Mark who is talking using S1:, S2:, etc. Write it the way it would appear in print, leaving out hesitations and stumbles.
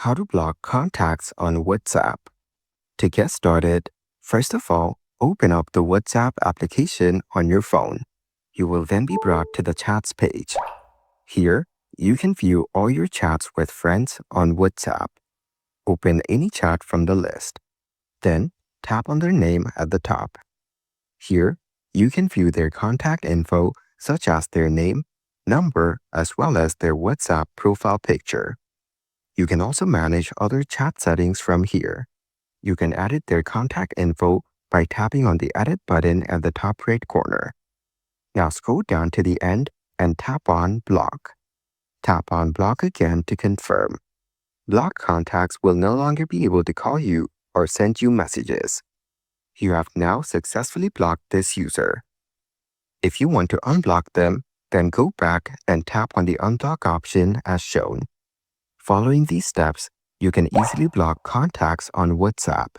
S1: How to block contacts on WhatsApp. To get started, first of all, open up the WhatsApp application on your phone. You will then be brought to the chats page. Here, you can view all your chats with friends on WhatsApp. Open any chat from the list. Then, tap on their name at the top. Here, you can view their contact info such as their name, number, as well as their WhatsApp profile picture. You can also manage other chat settings from here. You can edit their contact info by tapping on the Edit button at the top right corner. Now scroll down to the end and tap on Block. Tap on Block again to confirm. Blocked contacts will no longer be able to call you or send you messages. You have now successfully blocked this user. If you want to unblock them, then go back and tap on the Unblock option as shown. Following these steps, you can easily block contacts on WhatsApp.